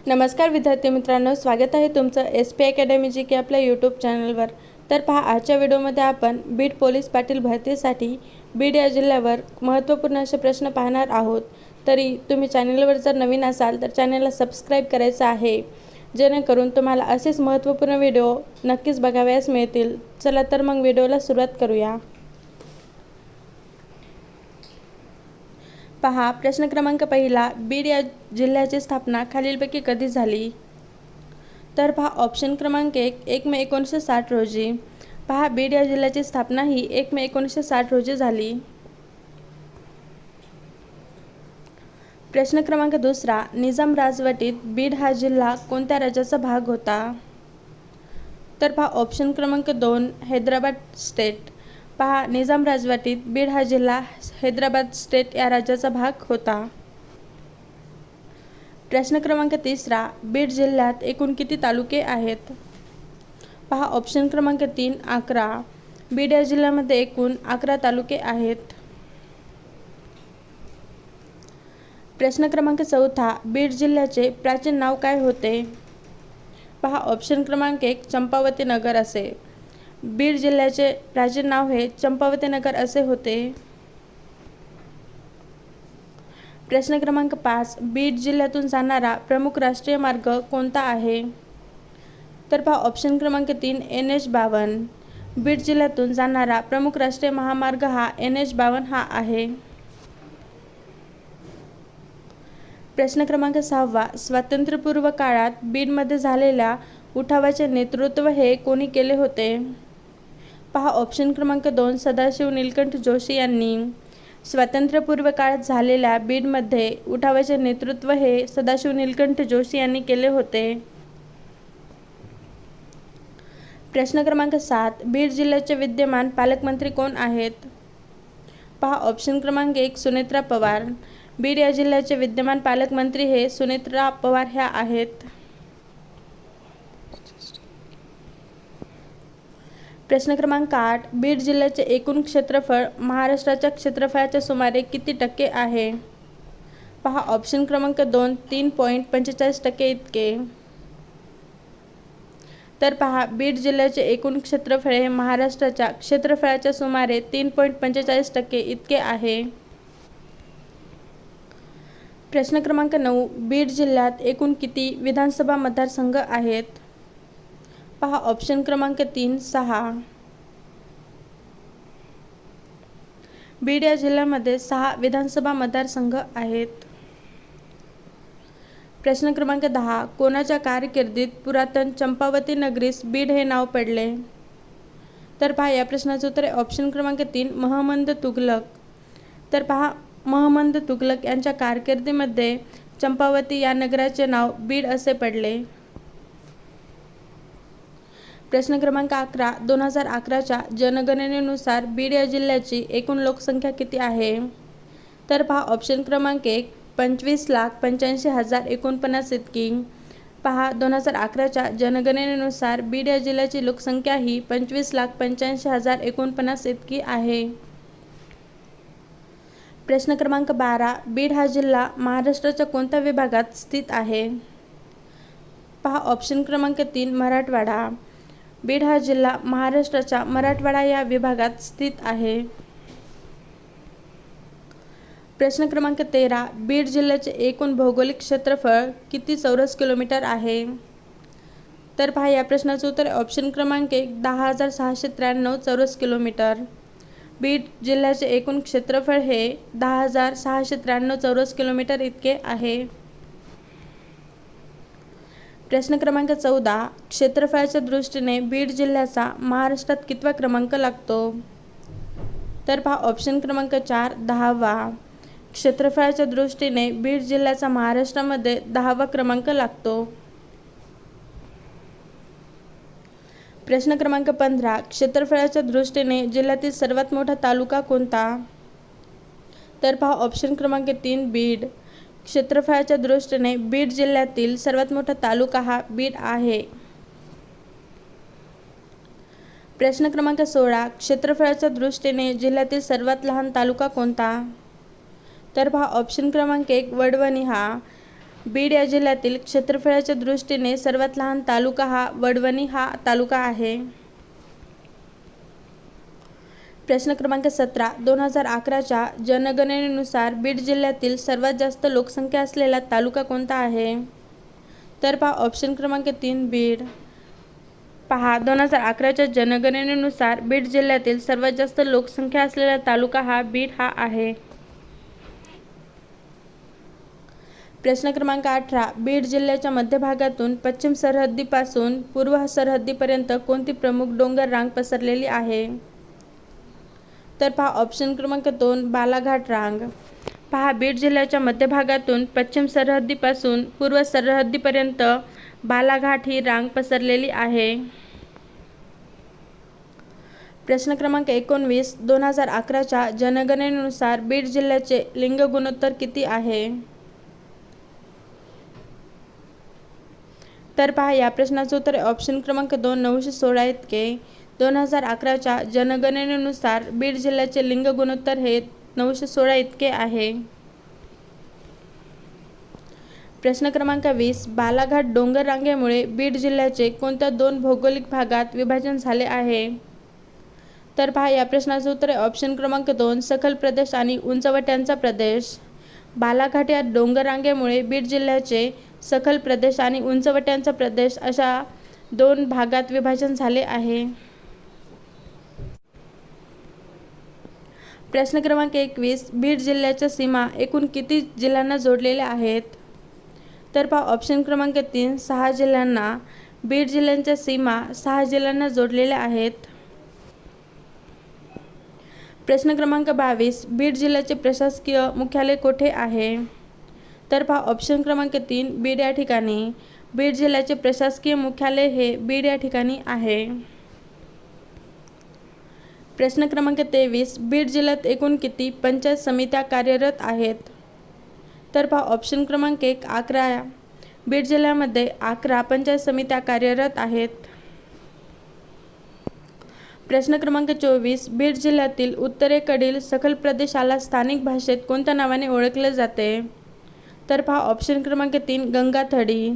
नमस्कार विद्यार्थी मित्रांनो, स्वागत आहे तुमचं SP अकॅडमी जी के आपल्या यूट्यूब चॅनलवर। तर पहा, आजच्या व्हिडिओमध्ये आपण बीड पोलीस पाटील भरतीसाठी बीड या जिल्ह्यावर महत्त्वपूर्ण असे प्रश्न पाहणार आहोत। तरी तुम्ही चॅनलवर जर नवीन असाल तर चॅनलला सबस्क्राईब करायचं आहे, जेणेकरून तुम्हाला असेच महत्त्वपूर्ण व्हिडिओ नक्कीच बघावयास मिळतील। चला तर मग व्हिडिओला सुरुवात करूया। पहा, प्रश्न क्रमांक पहिला, बीड या जिल्ह्याची स्थापना खालीलपैकी कधी झाली? तर पहा, ऑप्शन क्रमांक 1 मे 1960 रोजी। पहा, बीड या जिल्ह्याची स्थापना ही 1 मे 1960 रोजी झाली। प्रश्न क्रमांक दुसरा, निजाम राजवटीत बीड हा जिल्हा कोणत्या राज्याचा भाग होता? तर पहा, ऑप्शन क्रमांक 2 हैदराबाद स्टेट। पहा, निजाम राजवटीत बीड हा जिल्हा हैदराबाद स्टेट या राज्याचा भाग होता। प्रश्न क्रमांक तिसरा, बीड जिल्ह्यात एकूण किती तालुके आहेत? पहा, ऑप्शन क्रमांक 3 11। बीड या जिल्ह्यामध्ये एकूण 11 तालुके आहेत। प्रश्न क्रमांक चौथा, बीड जिल्ह्याचे प्राचीन नाव काय होते? पहा, ऑप्शन क्रमांक 1 चंपावती नगर असे। बीड जिल्ह्याचे प्राचीन नाव हे चंपावती नगर असे होते। प्रश्न क्रमांक 5, बीड जिल्ह्यातून जाणारा प्रमुख राष्ट्रीय मार्ग कोणता आहे? तर पहा, ऑप्शन क्रमांक 3 NH52। बीड जिल्ह्यातून जाणारा प्रमुख राष्ट्रीय महामार्ग हा NH52 हा आहे। प्रश्न क्रमांक 6, स्वातंत्र्यपूर्व काळात बीडमध्ये झालेल्या उठावाचे नेतृत्व हे कोणी केले होते? पहा, ऑप्शन क्रमांक 2 सदाशिव नीलकंठ जोशी यांनी। स्वातंत्र्यपूर्व काळात झालेल्या बीडमध्ये उठावाचे नेतृत्व हे सदाशिव नीलकंठ जोशी यांनी केले होते। प्रश्न क्रमांक 7, बीड जिल्ह्याचे विद्यमान पालकमंत्री कोण आहेत? पहा, ऑप्शन क्रमांक 1 सुनेत्रा पवार। बीड या जिल्ह्याचे विद्यमान पालकमंत्री हे सुनेत्रा पवार ह्या आहेत। प्रश्न क्रमांक 8, बीड जिल्ह्याचे एकूण क्षेत्रफळ महाराष्ट्राच्या क्षेत्रफळाच्या सुमारे किती टक्के आहे? पहा, ऑप्शन क्रमांक 2 3.45% इतके। तर पहा, बीड जिल्ह्याचे एकूण क्षेत्रफळ हे महाराष्ट्राच्या क्षेत्रफळाच्या सुमारे 3.45% इतके आहे। प्रश्न क्रमांक 9, बीड जिल्ह्यात एकूण किती विधानसभा मतदारसंघ आहेत? पहा, ऑप्शन क्रमांक 3 6। बीड या जिल्ह्यामध्ये 6 विधानसभा मतदारसंघ आहेत। प्रश्न क्रमांक 10, कोणाच्या कारकिर्दीत पुरातन चंपावती नगरीस बीड हे नाव पडले? तर पहा, या प्रश्नाचं उत्तर आहे ऑप्शन क्रमांक 3 महमंद तुघलक। तर पहा, महमंद तुघलक यांच्या कारकिर्दीमध्ये चंपावती या नगराचे नाव बीड असे पडले। प्रश्न क्रमांक 11, 2011च्या जनगणनेनुसार बीड या जिल्ह्याची एकूण लोकसंख्या किती आहे? तर पहा, ऑप्शन क्रमांक 1 25,85,049 इतकी। पहा, 2011च्या जनगणनेनुसार बीड या जिल्ह्याची लोकसंख्या ही 25,85,049 इतकी आहे। प्रश्न क्रमांक 12, बीड हा जिल्हा महाराष्ट्राच्या कोणत्या विभागात स्थित आहे? पहा, ऑप्शन क्रमांक 3 मराठवाडा। बीड हा जिल्हा महाराष्ट्राच्या मराठवाडा या विभागात स्थित आहे। प्रश्न क्रमांक 13, बीड जिल्ह्याचे एकूण भौगोलिक क्षेत्रफळ किती चौरस किलोमीटर आहे? तर पहा, या प्रश्नाचं उत्तर ऑप्शन क्रमांक 1 10,693 चौरस किलोमीटर। बीड जिल्ह्याचे एकूण क्षेत्रफळ हे 10,693 चौरस किलोमीटर इतके आहे। प्रश्न क्रमांक 14, क्षेत्रफळाच्या दृष्टीने बीड जिल्ह्याचा महाराष्ट्रात कितवा क्रमांक लागतो? तर पहा, ऑप्शन क्रमांक 4 10वा। क्षेत्रफळाच्या दृष्टीने बीड जिल्ह्याचा महाराष्ट्रामध्ये 10वा क्रमांक लागतो। प्रश्न क्रमांक 15, क्षेत्रफळाच्या दृष्टीने जिल्ह्यातील सर्वात मोठा तालुका कोणता? तर पहा, ऑप्शन क्रमांक 3 बीड। क्षेत्रफळाच्या दृष्टीने बीड जिल्ह्यातील सर्वात मोठा तालुका हा बीड आहे। प्रश्न क्रमांक 16, क्षेत्रफळाच्या दृष्टीने जिल्ह्यातील सर्वात लहान तालुका कोणता? तर पहा, ऑप्शन क्रमांक 1 वडवणी हा। बीड या जिल्ह्यातील क्षेत्रफळाच्या दृष्टीने सर्वात लहान तालुका हा वडवणी हा तालुका आहे. प्रश्न क्रमांक 17. 2011च्या जनगणनेनुसार बीड जिल्ह्यातील सर्वात जास्त लोकसंख्या असलेला तालुका कोणता आहे? तर पहा ऑप्शन क्रमांक 3 बीड. पहा 2011च्या जनगणनेनुसार बीड जिल्ह्यातील सर्वात जास्त लोकसंख्या असलेला तालुका हा बीड हा आहे. प्रश्न क्रमांक 18. बीड जिल्ह्याच्या मध्यभागातून पश्चिम सरहद्दीपासून पूर्व सरहद्दीपर्यंत कोणती प्रमुख डोंगर रांग पसरलेली आहे? तर पहा ऑप्शन क्रमांक 2 बालाघाट रांग. पहा बीड जिल्ह्याच्या मध्यभागातून पश्चिम सरहद्दीपासून पूर्व सरहद्दीपर्यंत बालाघाट ही रांग पसरलेली आहे. प्रश्न क्रमांक 19. 2011च्या जनगणनेनुसार बीड जिल्ह्याचे लिंग गुणोत्तर किती आहे? तर पहा या प्रश्नाचं उत्तर ऑप्शन क्रमांक 2 916 इतके. 2011च्या जनगणनेनुसार बीड जिल्ह्याचे लिंग गुणोत्तर हे 916 इतके आहे. प्रश्न क्रमांक 20. बालाघाट डोंगर रांगेमुळे बीड जिल्ह्याचे कोणत्या 2 भौगोलिक भागात विभाजन झाले आहे? तर पहा या प्रश्नाचं उत्तर ऑप्शन क्रमांक 2 सखल प्रदेश आणि उंचवट्यांचा प्रदेश. बालाघाट या डोंगर रांगेमुळे बीड जिल्ह्याचे सखल प्रदेश आणि उंचवट्यांचा प्रदेश अशा 2 भागात विभाजन झाले आहे. प्रश्न क्रमांक 21. बीड जिल्ह्याच्या सीमा एकूण किती जिल्ह्यांना जोडलेल्या आहेत? तर पहा ऑप्शन क्रमांक 3 6 जिल्ह्यांना. बीड जिल्ह्यांच्या सीमा 6 जिल्ह्यांना जोडलेल्या आहेत. प्रश्न क्रमांक 22. बीड जिल्ह्याचे प्रशासकीय मुख्यालय कोठे आहे? तर पहा ऑप्शन क्रमांक 3 बीड या ठिकाणी. बीड जिल्ह्याचे प्रशासकीय मुख्यालय हे बीड या ठिकाणी आहे. प्रश्न क्रमांक 23. बीड जिल्ह्यात एकूण किती पंचायत समित्या कार्यरत आहेत? तर पहा ऑप्शन क्रमांक 1 11. बीड जिल्ह्यामध्ये 11 पंचायत समित्या कार्यरत आहेत. प्रश्न क्रमांक 24. बीड जिल्ह्यातील उत्तरेकडील सखल प्रदेशाला स्थानिक भाषेत कोणत्या नावाने ओळखले जाते? तर पहा ऑप्शन क्रमांक 3 गंगाथडी.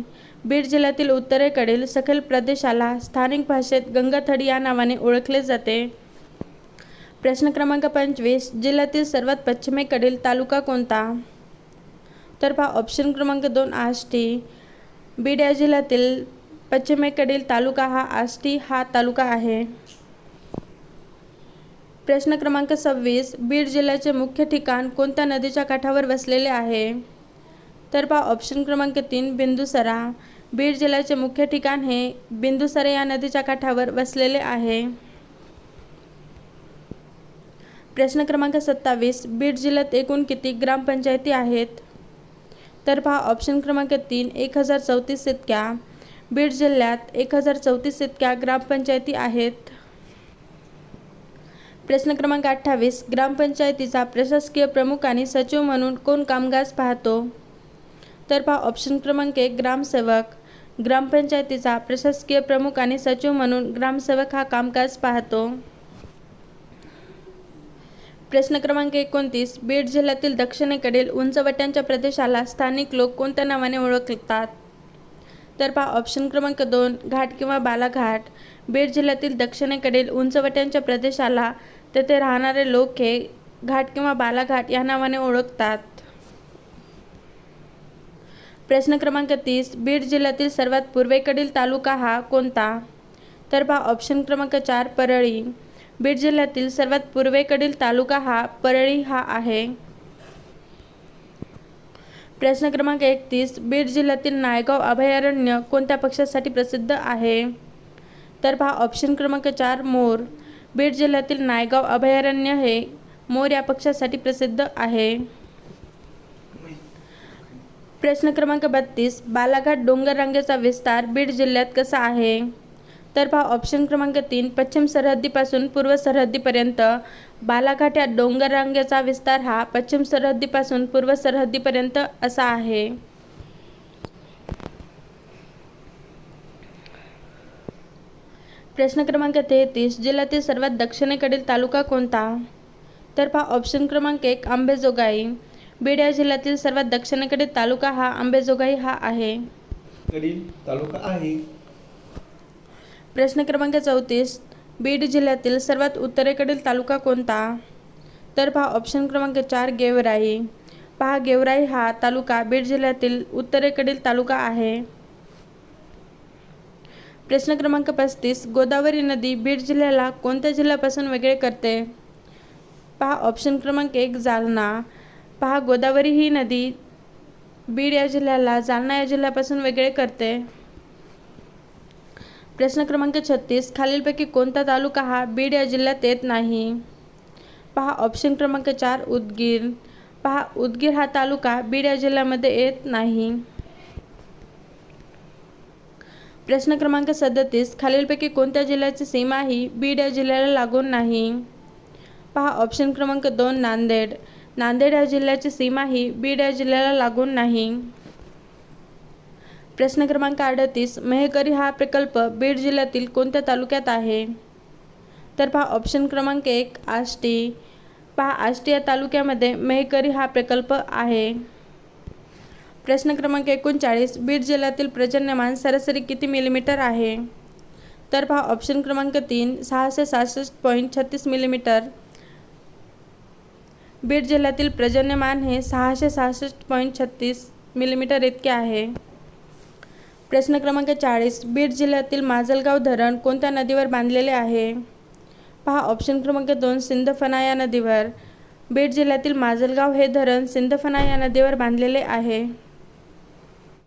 बीड जिल्ह्यातील उत्तरेकडील सखल प्रदेशाला स्थानिक भाषेत गंगाथडी या नावाने ओळखले जाते. प्रश्न क्रमांक 25. जिल्ह्यातील सर्वात पश्चिमेकडील तालुका कोणता? तर पहा ऑप्शन क्रमांक 2 आष्टी. बीड या जिल्ह्यातील पश्चिमेकडील तालुका हा आष्टी हा तालुका आहे. प्रश्न क्रमांक 26. बीड जिल्ह्याचे मुख्य ठिकाण कोणत्या नदीच्या काठावर वसलेले आहे? तर पहा ऑप्शन क्रमांक 3 बिंदुसरा. बीड जिल्ह्याचे मुख्य ठिकाण हे बिंदुसरा या नदीच्या काठावर वसलेले आहे. प्रश्न क्रमांक 27. बीड जिल्ह्यात एकूण किती ग्रामपंचायती आहेत? तर पहा ऑप्शन क्रमांक 3 1034 इतक्या. बीड जिल्ह्यात 1034 इतक्या ग्रामपंचायती आहेत. प्रश्न क्रमांक 28. ग्रामपंचायतीचा प्रशासकीय प्रमुख आणि सचिव म्हणून कोण कामकाज पाहतो? तर पहा ऑप्शन क्रमांक 1 ग्रामसेवक. ग्रामपंचायतीचा प्रशासकीय प्रमुख आणि सचिव म्हणून ग्रामसेवक हा कामकाज पाहतो. प्रश्न क्रमांक 29. बीड जिल्ह्यातील दक्षिणेकडील उंचवट्यांच्या प्रदेशाला स्थानिक लोक कोणत्या नावाने ओळखतात? तर पहा ऑप्शन क्रमांक 2 घाट किंवा बालाघाट. बीड जिल्ह्यातील दक्षिणेकडील उंचवट्यांच्या प्रदेशाला तेथे राहणारे लोक हे घाट किंवा बालाघाट या नावाने ओळखतात. प्रश्न क्रमांक 30. बीड जिल्ह्यातील सर्वात पूर्वेकडील तालुका हा कोणता? तर पहा ऑप्शन क्रमांक 4 परळी. बीड जिल्ह्यातील सर्वात पूर्वेकडील तालुका हा परळी हा आहे. प्रश्न क्रमांक 31. बीड जिल्ह्यातील नायगाव अभयारण्य कोणत्या पक्ष्यासाठी प्रसिद्ध आहे? तर पहा ऑप्शन क्रमांक 4 मोर. बीड जिल्ह्यातील नायगाव अभयारण्य हे मोर या पक्ष्यासाठी प्रसिद्ध आहे. प्रश्न क्रमांक 32. बालाघाट डोंगर रांगेचा विस्तार बीड जिल्ह्यात कसा आहे? तर पहा ऑप्शन क्रमांक 3 पश्चिम सरहद्दीपासून पूर्व सरहद्दीपर्यंत. बालाघाट या डोंगर रांगेचा विस्तार हा पश्चिम सरहद्दीपासून पूर्व सरहद्दीपर्यंत असा आहे. प्रश्न क्रमांक 33. जिल्ह्यातील सर्वात दक्षिणेकडील तालुका कोणता? तर पहा ऑप्शन क्रमांक 1 अंबेजोगाई. बीड या जिल्ह्यातील सर्वात दक्षिणेकडील तालुका हा अंबेजोगाई हा आहे. कडील तालुका आहे. प्रश्न क्रमांक 34. बीड जिल्ह्यातील सर्वात उत्तरेकडील तालुका कोणता? तर पहा ऑप्शन क्रमांक 4 गेवराई. पहा गेवराई हा तालुका बीड जिल्ह्यातील उत्तरेकडील तालुका आहे. प्रश्न क्रमांक 35. गोदावरी नदी बीड जिल्ह्याला कोणत्या जिल्ह्यापासून वेगळे करते? पहा ऑप्शन क्रमांक 1 जालना. पहा गोदावरी ही नदी बीड या जिल्ह्याला जालना या जिल्ह्यापासून वेगळे करते. प्रश्न क्रमांक 36. खालीलपैकी कोणता तालुका हा बीड या जिल्ह्यात येत नाही? पहा ऑप्शन क्रमांक 4 उदगीर. पहा उदगीर हा तालुका बीड या जिल्ह्यामध्ये येत नाही. प्रश्न क्रमांक 37. खालीलपैकी कोणत्या जिल्ह्याची सीमा ही बीड या जिल्ह्याला लागून नाही? पहा ऑप्शन क्रमांक 2 नांदेड. नांदेड या जिल्ह्याची सीमा ही बीड या जिल्ह्याला लागून नाही. प्रश्न क्रमांक 38. मेहकरी हा प्रकल्प बीड जिल्ह्यातील कोणत्या तालुक्यात आहे? तर पहा ऑप्शन क्रमांक 1 आष्टी. पहा आष्टी या तालुक्यामध्ये मेहकरी हा प्रकल्प आहे. प्रश्न क्रमांक 39. बीड जिल्ह्यातील पर्जन्यमान सरासरी किती मिलीमीटर आहे? तर पहा ऑप्शन क्रमांक 3 666.36 मिलीमीटर. बीड जिल्ह्यातील पर्जन्यमान हे 666.36 मिलीमीटर इतके आहे. प्रश्न क्रमांक 40. बीड जिल्ह्यातील माजलगाव धरण कोणत्या नदीवर बांधलेले आहे? पहा ऑप्शन क्रमांक 2 सिंदफणा या नदीवर. बीड जिल्ह्यातील माजलगाव हे धरण सिंदफणा या नदीवर बांधलेले आहे.